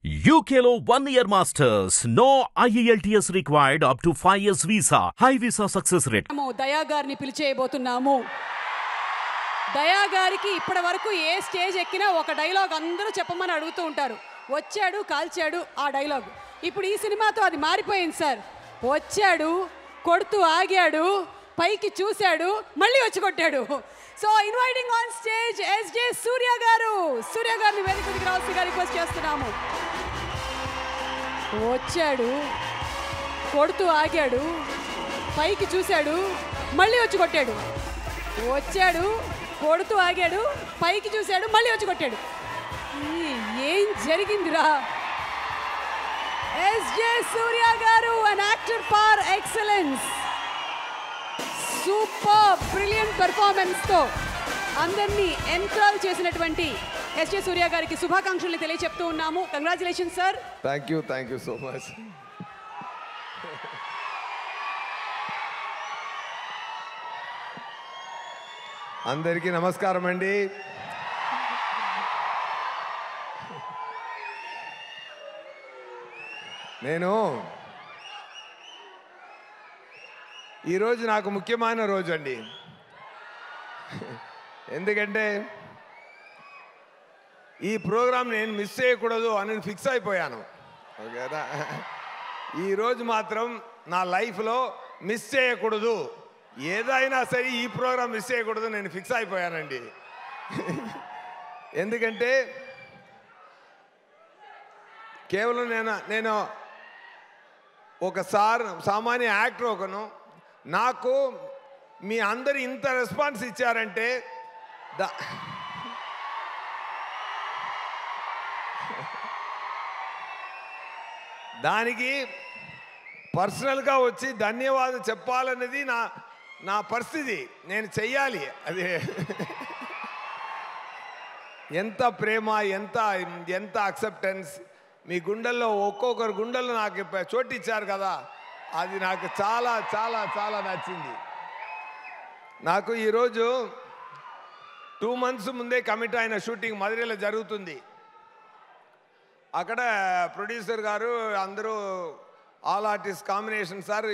UKలో 1 year masters. No IELTS required up to 5 years visa. High visa success rate. దయా గారిని పిలిచేయబోతున్నాము. దయా గారికి ఇప్పటి వరకు ఏ స్టేజ్ ఎక్కినా ఒక డైలాగ్ అందరూ చెప్పమని అడుగుతూ ఉంటారు. వచ్చాడు కాల్చాడు ఆ డైలాగ్. ఇప్పుడు ఈ సినిమాతో అది మారిపోయింది సార్. వచ్చాడు కొడుతూ ఆగాడు పైకి చూశాడు మళ్ళీ వచ్చి కొట్టాడు. So inviting on stage SJ Surya garu. Surya గారిని వేదికకి రావాల్సిందిగా రిక్వెస్ట్ చేస్తున్నాము. వచ్చాడు కొడుతూ ఆగాడు పైకి చూశాడు మళ్ళీ వచ్చి కొట్టాడు. వచ్చాడు కొడుతూ ఆగాడు పైకి చూశాడు మళ్ళీ వచ్చి కొట్టాడు. ఏం జరిగిందిరా? ఎస్జే సూర్య గారు an actor par excellence. Super brilliant performance తో అందరినీ ఎంట్రాల్ చేసినటువంటి ఎస్జే సూర్య గారికి శుభాకాంక్షలు తెలియజెప్తూ ఉన్నాము. Congratulation sir. Thank you so much. అందరికీ నమస్కారం అండి. నేను ఈరోజు నాకు ముఖ్యమైన రోజు అండి. ఎందుకంటే ఈ ప్రోగ్రాం నేను మిస్ చేయకూడదు అని ఫిక్స్ అయిపోయాను. ఓకేనా? ఈరోజు మాత్రం నా లైఫ్లో మిస్ చేయకూడదు, ఏదైనా సరే ఈ ప్రోగ్రాం మిస్ చేయకూడదు నేను ఫిక్స్ అయిపోయానండి. ఎందుకంటే కేవలం నేను ఒక సామాన్య యాక్టర్ ఒకను, నాకు మీ అందరు ఇంత రెస్పాన్స్ ఇచ్చారంటే దానికి పర్సనల్గా వచ్చి ధన్యవాదాలు చెప్పాలన్నది నా పరిస్థితి. నేను చెయ్యాలి. అది ఎంత ప్రేమ, ఎంత అక్సెప్టెన్స్ మీ గుండెల్లో, ఒక్కొక్కరు గుండెల్లో నాకు చోటు ఇచ్చారు కదా, అది నాకు చాలా చాలా చాలా నచ్చింది. నాకు ఈరోజు 2 months ముందే కమిట్ అయిన షూటింగ్ మధురైలో జరుగుతుంది. అక్కడ ప్రొడ్యూసర్ గారు అందరూ ఆల్ ఆర్టిస్ట్ కాంబినేషన్ సార్,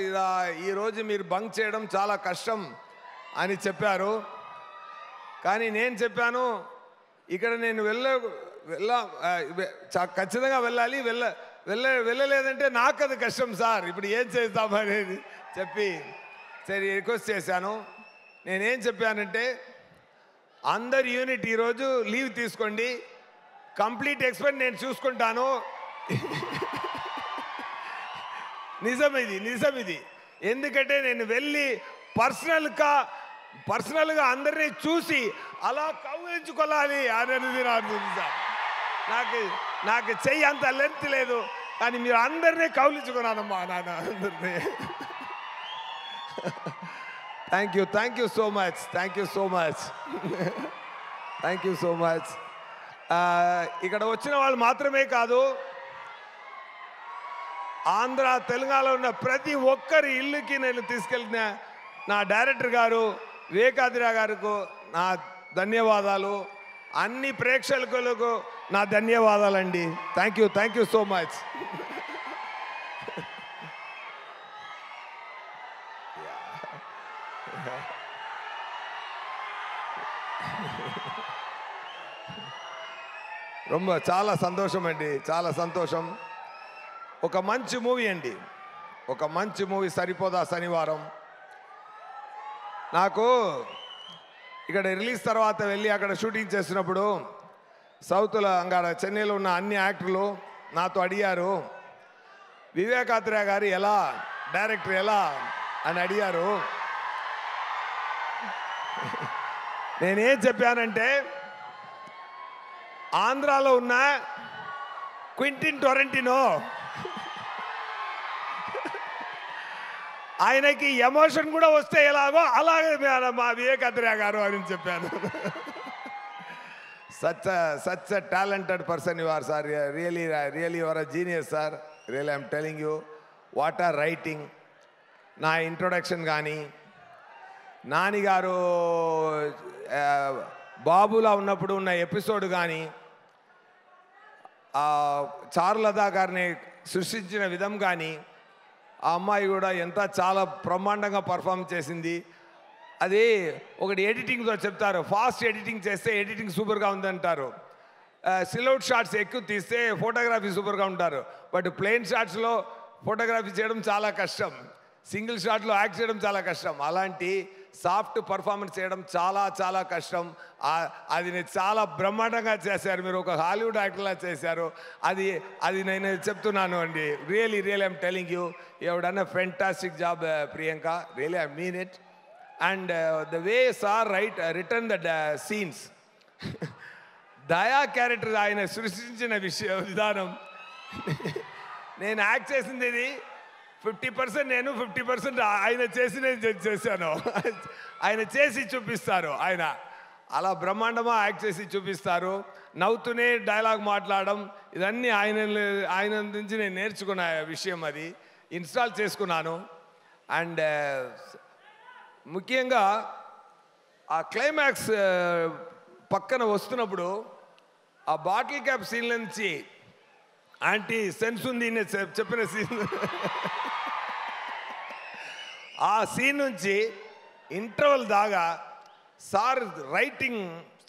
ఈరోజు మీరు బంక్ చేయడం చాలా కష్టం అని చెప్పారు. కానీ నేను చెప్పాను ఇక్కడ నేను ఖచ్చితంగా వెళ్ళాలి, వెళ్ళలేదంటే నాకు అది కష్టం సార్, ఇప్పుడు ఏం చేద్దామనేది చెప్పి సరే రిక్వెస్ట్ చేశాను. నేనేం చెప్పానంటే అందరు యూనిట్ ఈరోజు లీవ్ తీసుకోండి, కంప్లీట్ ఎక్స్పెన్స్ నేను చూసుకుంటాను. నిజం ఇది. ఎందుకంటే నేను వెళ్ళి పర్సనల్గా అందరినీ చూసి అలా కౌగిలించుకోవాలి అనేది నాకు చెయ్యి అంత లెంత్ లేదు, కానీ మీరు అందరినీ కౌగిలించుకున్నానమ్మా నాన్న అందరినీ. Thank you so much. ఇక్కడ వచ్చిన వాళ్ళు మాత్రమే కాదు, ఆంధ్ర తెలంగాణలో ఉన్న ప్రతి ఒక్కరి ఇల్లుకి నేను తీసుకెళ్ళిన నా డైరెక్టర్ గారు వివేకాద్రి గారికి నా ధన్యవాదాలు, అన్ని ప్రేక్షకులకు నా ధన్యవాదాలండి. Thank you so much. చాలా సంతోషం అండి, చాలా సంతోషం. ఒక మంచి మూవీ అండి, ఒక మంచి మూవీ సరిపోదా శనివారం. నాకు ఇక్కడ రిలీజ్ తర్వాత వెళ్ళి అక్కడ షూటింగ్ చేసినప్పుడు సౌత్లో అక్కడ చెన్నైలో ఉన్న అన్ని యాక్టర్లు నాతో అడిగారు, వివేకాద్రి గారు ఎలా డైరెక్టర్ ఎలా అని అడిగారు. నేనేం చెప్పానంటే ఆంధ్రాలో ఉన్న క్వింటిన్ టొరంటినో ఆయనకి ఎమోషన్ కూడా వస్తే ఎలాగో అలాగే మా వివేకాద్రి గారు అని చెప్పాను. Such a talented person you are sir, really you are a genius sir, really I'm telling you. What are writing, నా ఇంట్రొడక్షన్ కానీ, నాని గారు బాబులా ఉన్నప్పుడు ఉన్న ఎపిసోడ్ కానీ, చారులతా గారిని సృష్టించిన విధం కానీ ఆ అమ్మాయి కూడా చాలా బ్రహ్మాండంగా పర్ఫామ్ చేసింది. అది ఒకటి ఎడిటింగ్తో చెప్తారు, ఫాస్ట్ ఎడిటింగ్ చేస్తే ఎడిటింగ్ సూపర్గా ఉందంటారు, సిల్అవుట్ షాట్స్ ఎక్కువ తీస్తే ఫోటోగ్రఫీ సూపర్గా ఉంటారు. బట్ ప్లెయిన్ షాట్స్లో ఫోటోగ్రఫీ చేయడం చాలా కష్టం, సింగిల్ షాట్లో యాక్ట్ చేయడం చాలా కష్టం. అలాంటి సాఫ్ట్ పర్ఫార్మెన్స్ చేయడం చాలా కష్టం. అది చాలా బ్రహ్మాండంగా చేశారు, మీరు ఒక హాలీవుడ్ యాక్టర్లా చేశారు. అది నేను చెప్తున్నాను అండి. Really I'm telling you done a fantastic job Priyanka, really I mean it. And the way sir return the scenes, దయా క్యారెక్టర్ ఆయన సృష్టించిన విధానం, నేను యాక్ట్ చేసింది ఇది 50% నేను, 50% ఆయన చేసి నేను చేశాను. ఆయన చేసి చూపిస్తారు, ఆయన అలా బ్రహ్మాండமாக యాక్ట్ చేసి చూపిస్తారు. నవ్వుతూనే డైలాగ్ మాట్లాడడం, ఇదన్నీ ఆయన నుంచి నేను నేర్చుకున్న విషయం, అది ఇన్స్టాల్ చేసుకున్నాను. అండ్ ముఖ్యంగా ఆ క్లైమాక్స్ పక్కన వస్తున్నప్పుడు ఆ బాటిల్ క్యాప్ సీన్ నుంచి ఆంటీ సెన్స్ ఉంది చెప్పిన సీన్, ఆ సీన్ నుంచి ఇంటర్వల్ దాకా సార్ రైటింగ్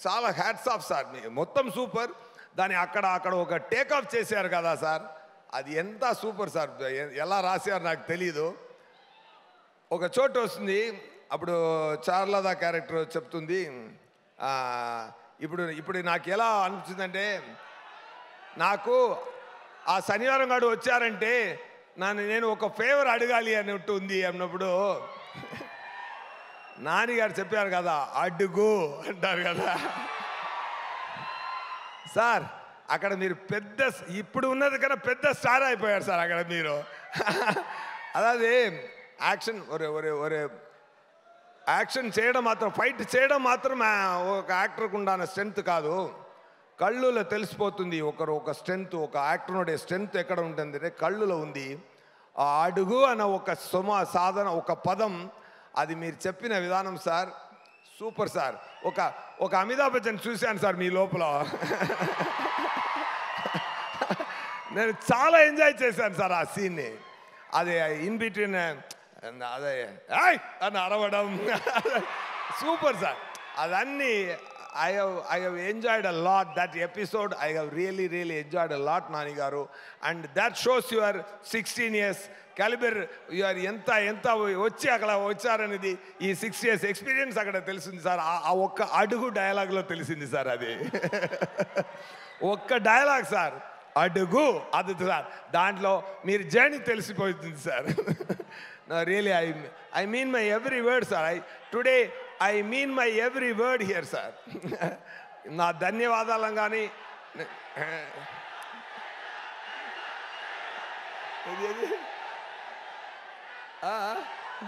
చాలా హ్యాట్స్ ఆఫ్ సార్, మొత్తం సూపర్. దాన్ని అక్కడ ఒక టేక్ ఆఫ్ చేశారు కదా సార్, అది ఎంత సూపర్ సార్. ఎలా రాశారు నాకు తెలీదు. ఒక చోటు వస్తుంది, అప్పుడు చార్లదా క్యారెక్టర్ చెప్తుంది, ఇప్పుడు నాకు ఎలా అనిపించిందంటే, నాకు ఆ శనివారం నాడు వచ్చారంటే నేను ఒక ఫేవర్ అడగాలి అన్నట్టు ఉంది అన్నప్పుడు నాన్నగారు చెప్పారు కదా, అడుగు అంటారు కదా సార్. అక్కడ మీరు ఇప్పుడు ఉన్నది కన్నా పెద్ద స్టార్ అయిపోయారు సార్ అక్కడ మీరు. అదే యాక్షన్ యాక్షన్ చేయడం మాత్రం, ఫైట్ చేయడం మాత్రం ఒక యాక్టర్కు ఉండాలన్న స్ట్రెంత్ కాదు, కళ్ళులో తెలిసిపోతుంది ఒక స్ట్రెంత్, ఒక యాక్టర్ ఉండే స్ట్రెంత్ ఎక్కడ ఉంటుందంటే కళ్ళులో ఉంది. ఆ అడుగు అన్న ఒక సాధన, ఒక పదం, అది మీరు చెప్పిన విధానం సార్ సూపర్ సార్. ఒక అమితాబ్ బచ్చన్ చూశాను సార్ మీ లోపల. నేను చాలా ఎంజాయ్ చేశాను సార్ ఆ సీన్ని. అది ఇన్ బిట్వీన్ అదే అని అరవడం సూపర్ సార్. అదన్నీ I have enjoyed a lot that episode. I have really enjoyed a lot, Nani garu. And that shows your 16 years caliber. You are ఎంత వచ్చి అక్కడ వచ్చారనేది ఈ 6 years ఎక్స్పీరియన్స్ అక్కడ తెలిసింది సార్. ఆ ఒక్క అడుగు డైలాగ్లో తెలిసింది సార్. అది ఒక్క డైలాగ్ సార్, అడుగు, అది సార్. దాంట్లో మీరు జర్నీ తెలిసిపోతుంది sir. Really I mean my every word, sir. Today I mean my every word here, sir. నా ధన్యవాదాలు కానీ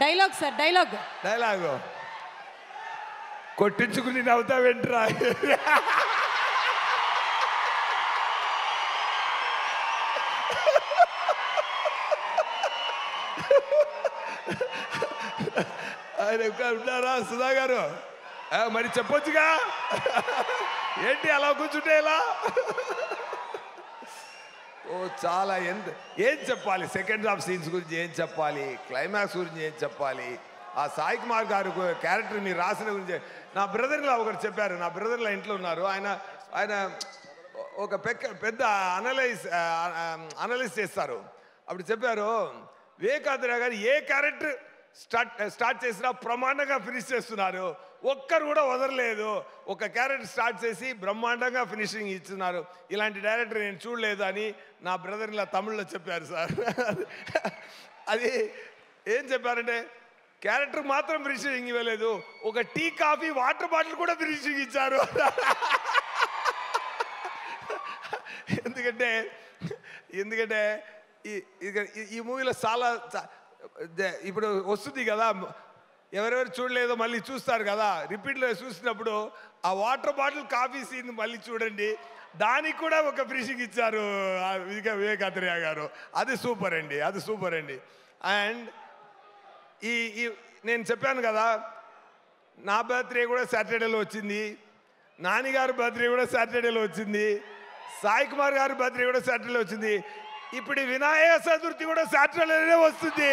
డైలాగ్ సార్, డైలాగు కొట్టించుకుని నవ్వుతా వెంట్రా. ఆయన ఉన్నారా సుధా గారు? మరి చెప్పొచ్చుగా, ఏంటి అలా కూర్చుంటే ఎలా? చాలా ఏం చెప్పాలి, సెకండ్ హాఫ్ సీన్స్ గురించి ఏం చెప్పాలి, క్లైమాక్స్ గురించి ఏం చెప్పాలి, ఆ సాయి కుమార్ గారు క్యారెక్టర్ మీరు రాసిన గురించి. నా బ్రదర్లా ఒకరు చెప్పారు, నా బ్రదర్లా ఇంట్లో ఉన్నారు, ఆయన ఒక పెద్ద అనలైజ్ చేస్తారు. అప్పుడు చెప్పారు, వివేకాంద్ర గారు ఏ క్యారెక్టర్ స్టార్ట్ చేసినా బ్రహ్మాండంగా ఫినిష్ చేస్తున్నారు, ఒక్కరు కూడా వదలలేదు. ఒక క్యారెక్టర్ స్టార్ట్ చేసి బ్రహ్మాండంగా ఫినిషింగ్ ఇస్తున్నారు, ఇలాంటి డైరెక్టర్ నేను చూడలేదు అని నా బ్రదర్ ఇలా తమిళ్లో చెప్పారు సార్. అది ఏం చెప్పారంటే, క్యారెక్టర్ మాత్రం ఫినిషింగ్ ఇవ్వలేదు, ఒక టీ కాఫీ వాటర్ బాటిల్ కూడా ఫినిషింగ్ ఇచ్చారు. ఎందుకంటే ఈ మూవీలో చాలా ఇప్పుడు వస్తుంది కదా, ఎవరెవరు చూడలేదో మళ్ళీ చూస్తారు కదా, రిపీట్లో చూసినప్పుడు ఆ వాటర్ బాటిల్ కాఫీ సీన్ మళ్ళీ చూడండి, దానికి కూడా ఒక ఫినిషింగ్ ఇచ్చారు వివేకాంద్రయ్య గారు. అది సూపర్ అండి. అండ్ నేను చెప్పాను కదా, నా బర్త్డే కూడా సాటర్డేలో వచ్చింది, నాన్నగారు బర్త్డే కూడా సాటర్డేలో వచ్చింది. సాయి కుమార్ గారి బర్త్డే కూడా సాటర్డే వచ్చింది. ఇప్పుడు వినాయక చతుర్థి కూడా సాటర్డేనే వస్తుంది.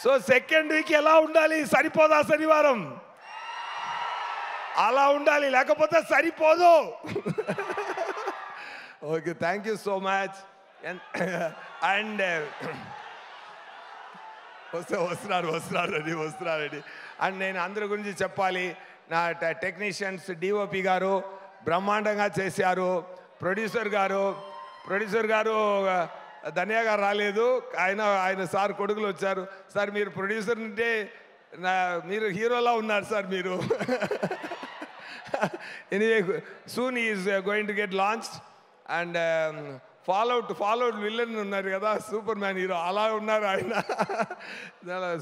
సో సెకండ్ వీక్ ఎలా ఉండాలి? సరిపోదా శనివారం? అలా ఉండాలి, లేకపోతే సరిపోదు. Okay, thank you so much. And వస్తున్నారండి. అండ్ నేను అందరి గురించి చెప్పాలి. నా టెక్నీషియన్స్, డిఓపి గారు బ్రహ్మాండంగా చేశారు. ప్రొడ్యూసర్ గారు ధన్య గారు రాలేదు, ఆయన సార్ కొడుకులు వచ్చారు. సార్ మీరు ప్రొడ్యూసర్ అంటే మీరు హీరోలా ఉన్నారు సార్ మీరు. Anyway, soon is going to get launched. And followed villain ఉన్నారు కదా, సూపర్ మ్యాన్ హీరో, అలా ఉన్నారు ఆయన.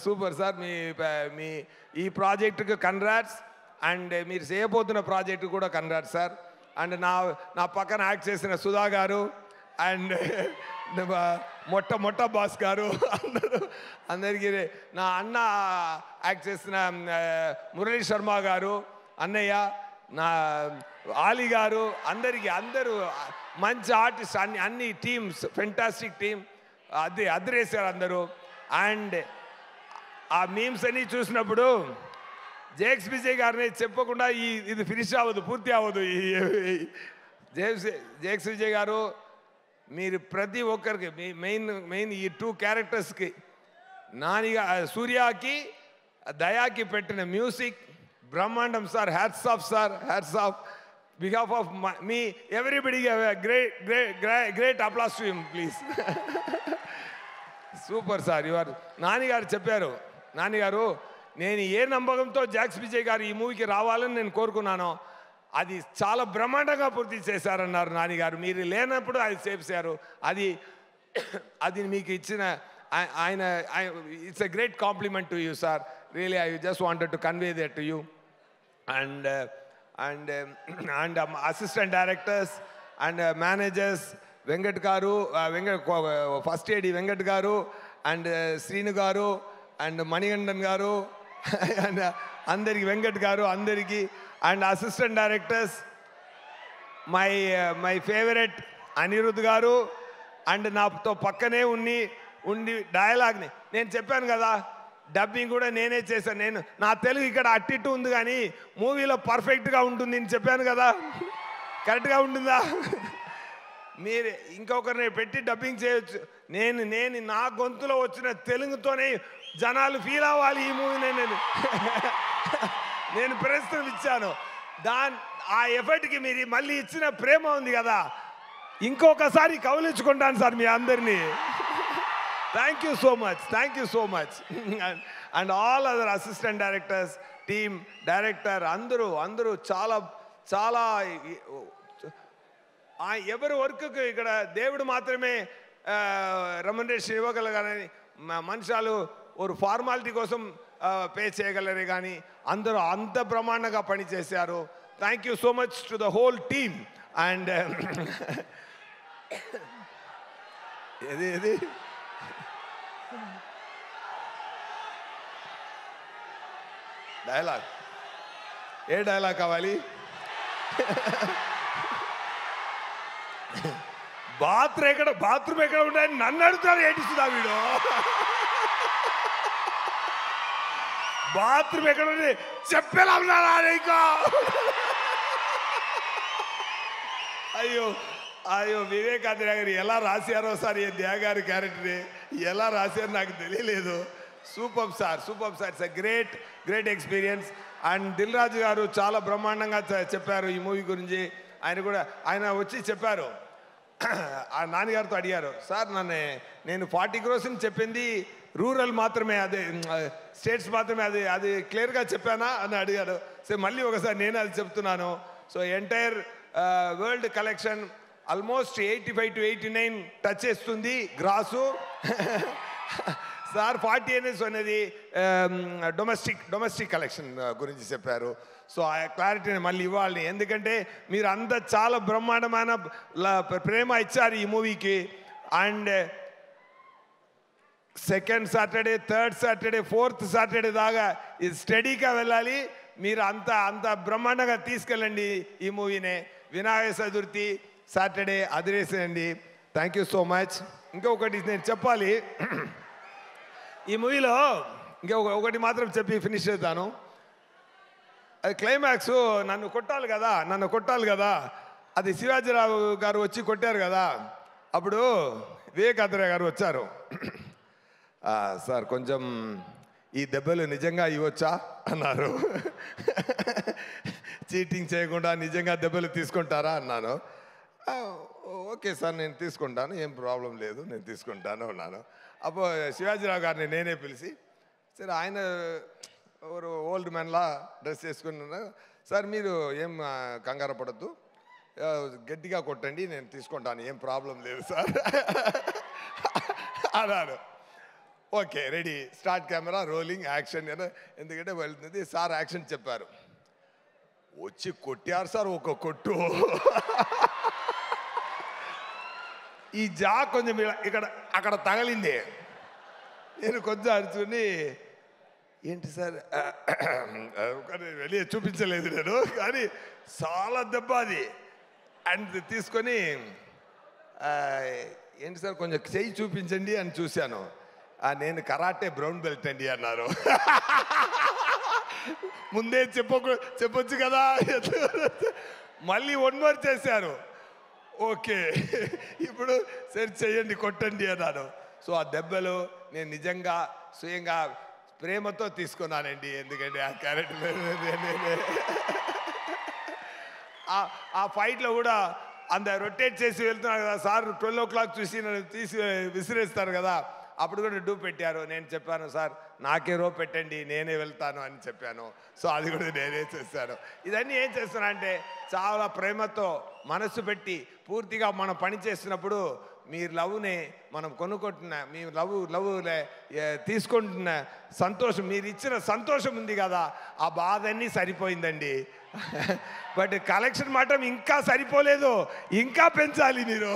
Super sir. మీ ఈ ప్రాజెక్టుకు కంగ్రాట్స్. అండ్ మీరు చేయబోతున్న ప్రాజెక్టు కూడా కంగ్రాట్స్ సార్. అండ్ నా పక్కన యాక్ట్ చేసిన సుధా గారు అండ్ మొట్ట బాస్ గారు, అందరికీ, నా అన్న యాక్ట్ చేసిన మురళీ శర్మ గారు, అన్నయ్య, నా ఆలీ గారు, అందరూ మంచి ఆర్టిస్ట్, అన్ని టీమ్స్, ఫెంటాస్టిక్ టీమ్, అదిరేశారు అందరూ. అండ్ ఆ మీమ్స్ అన్నీ చూసినప్పుడు జేక్స్ విజయ్ గారిని చెప్పకుండా ఇది ఫినిష్ అవ్వదు, పూర్తి అవ్వదు. జేక్స్ విజయ్ గారు, మీరు ప్రతి ఒక్కరికి మెయిన్ ఈ 2 క్యారెక్టర్స్కి, సూర్యకి దయాకి పెట్టిన మ్యూజిక్ బ్రహ్మాండం sir. Hats off sir, hats off. Behalf of me everybody great applause to him please. Super sir. నాన్నగారు చెప్పారు, నాన్నగారు నేను ఏ నమ్మకంతో జాక్స్ విజయ్ గారు ఈ మూవీకి రావాలని నేను కోరుకున్నానో అది చాలా బ్రహ్మాండంగా పూర్తి చేశారన్నారు నాన్నగారు. మీరు లేనప్పుడు అది చేశారు. అది మీకు ఇచ్చిన ఆయన, it's a great compliment to you sir. Really I just wanted to convey that to you. And assistant directors and managers, Venkat గారు, ఫస్ట్ ఏడి వెంకట్ గారు అండ్ శ్రీను గారు అండ్ మణిగండన్ గారు అండ్ అందరికి, వెంకట్ గారు అందరికీ, and assistant directors my favourite Anirudh గారు. And నాతో పక్కనే ఉండి డైలాగ్ని నేను చెప్పాను కదా, డబ్బింగ్ కూడా నేనే చేశాను. నా తెలుగు ఇక్కడ అట్టిట్టు ఉంది కానీ మూవీలో పర్ఫెక్ట్గా ఉంటుంది అని చెప్పాను కదా, కరెక్ట్గా ఉంటుందా? మీరు ఇంకొకరిని పెట్టి డబ్బింగ్ చేయొచ్చు. నేను నా గొంతులో వచ్చిన తెలుగుతోనే జనాలు ఫీల్ అవ్వాలి ఈ మూవీని నేను ప్రస్తుతం ఇచ్చాను. ఆ ఎఫర్ట్కి మీరు మళ్ళీ ఇచ్చిన ప్రేమ ఉంది కదా, ఇంకొకసారి కౌలించుకుంటాను సార్ మీ అందరినీ. Thank you so much. And all other assistant directors, team, director అందరూ చాలా ఎవరి వర్క్కి ఇక్కడ దేవుడు మాత్రమే రెమ్యునరేషన్ ఇవ్వగలగాలని, మనుషులు ఒక ఫార్మాలిటీ కోసం పే చేయగలరే కానీ అందరూ అంత బ్రహ్మాండంగా పనిచేశారు. Thank you so much to the whole team. And ఏది డైలాగ్, ఏ డైలాగ్ కావాలి? బాత్రూమ్ ఎక్కడ ఉంటాయని నన్ను అడుగుతారు, ఏటిస్తుందా వీడు? బాత్రూమ్ ఎక్కడ ఉంది చెప్పేలా ఉన్నారా నీకు? అయ్యో వివేకానంద గారు ఎలా రాశారో సార్ ఈ దేగారి క్యారెక్టర్ని ఎలా రాశారో నాకు తెలియలేదు. Super sir. It's a great experience. And Dil Raju garu చాలా బ్రహ్మాండంగా చెప్పారు ఈ మూవీ గురించి. ఆయన వచ్చి చెప్పారు, ఆ నాన్నగారితో అడిగారు, సార్ నేను 40 crores చెప్పింది రూరల్ మాత్రమే, అదే స్టేట్స్ మాత్రమే, అది క్లియర్గా చెప్పానా అని అడిగారు. సో మళ్ళీ ఒకసారి నేను అది చెప్తున్నాను. So entire world collection almost 85 to 89 touch చేస్తుంది గ్రాసు. సార్ 40 అనేది డొమెస్టిక్ కలెక్షన్ గురించి చెప్పారు. సో ఆ క్లారిటీని మళ్ళీ ఇవ్వాలి, ఎందుకంటే మీరు అంతా చాలా బ్రహ్మాండమైన ప్రేమ ఇచ్చారు ఈ మూవీకి. And second Saturday, third Saturday, fourth Saturday దాకా ఇది స్టడీగా వెళ్ళాలి. మీరు అంత అంత బ్రహ్మాండంగా తీసుకెళ్ళండి ఈ మూవీనే. వినాయక చతుర్థి సాటర్డే అదిరేసేయండి. Thank you so much. ఇంకొకటి నేను చెప్పాలి, ఈ మూవీలో ఒకటి మాత్రం చెప్పి ఫినిష్ చేద్దాను. అది క్లైమాక్స్ నన్ను కొట్టాలి కదా, అది శివాజీరావు గారు వచ్చి కొట్టారు కదా, అప్పుడు వివేకాత్రేయ గారు వచ్చారు. సార్ కొంచెం ఈ దెబ్బలు నిజంగా ఇవ్వచ్చా అన్నారు. చీటింగ్ చేయకుండా నిజంగా దెబ్బలు తీసుకుంటారా అన్నాను. ఓకే సార్ నేను తీసుకుంటాను, ఏం ప్రాబ్లం లేదు, నేను తీసుకుంటాను అన్నాను. అప్పుడు శివాజీరావు గారిని నేనే పిలిచి, సరే ఆయన ఎవరు ఓల్డ్ మ్యాన్లా డ్రెస్ వేసుకున్నా, సార్ మీరు ఏం కంగారు పడద్దు, గట్టిగా కొట్టండి, నేను తీసుకుంటాను, ఏం ప్రాబ్లం లేదు సార్ అన్నాను. Okay ready, start camera rolling action. ఎందుకంటే వెళ్తుంది సార్, యాక్షన్ చెప్పారు. వచ్చి కొట్టారు సార్ ఒక కొట్టు. ఈ జా కొంచెం అక్కడ తగలింది. నేను కొంచెం అరుచుకుని, ఏంటి సార్ వెళ్ళి చూపించలేదు నేను, కానీ చాలా దెబ్బ అది. అండ్ తీసుకొని ఏంటి సార్ కొంచెం చెయ్యి చూపించండి అని చూశాను. నేను కరాటే బ్రౌన్ బెల్ట్ అండి అన్నారు. ముందే చెప్పొచ్చు కదా. మళ్ళీ 1 more చేశారు. ఓకే ఇప్పుడు సరే చెయ్యండి, కొట్టండి అన్నాను. సో ఆ దెబ్బలు నేను నిజంగా స్వయంగా ప్రేమతో తీసుకున్నానండి. ఎందుకంటే ఆ క్యారెక్టర్ ఆ ఫైట్లో కూడా అంత రొటేట్ చేసి వెళ్తున్నారు కదా సార్, 12 o'clock చూసి నన్ను తీసి విసిరేస్తారు కదా, అప్పుడు కూడా డూ పెట్టారు. నేను చెప్పాను సార్ నాకే రో పెట్టండి, నేనే వెళ్తాను అని చెప్పాను. సో అది కూడా నేనే చేశాను. ఇదన్నీ ఏం చేస్తున్నా అంటే చాలా ప్రేమతో మనసు పెట్టి పూర్తిగా మనం పని చేస్తున్నప్పుడు మీ లవ్ని మనం కొనుక్కుంటున్న, మీ లవ్ తీసుకుంటున్న సంతోషం, మీరు ఇచ్చిన సంతోషం ఉంది కదా, ఆ బాధ అన్నీ సరిపోయిందండి. బట్ కలెక్షన్ మాత్రం ఇంకా సరిపోలేదు, ఇంకా పెంచాలి మీరు.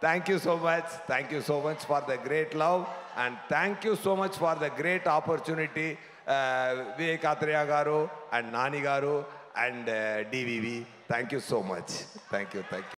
Thank you so much. Thank you so much for the great love, and thank you so much for the great opportunity, Vivekatreya garu and Nani garu and DVV. Thank you so much. Thank you.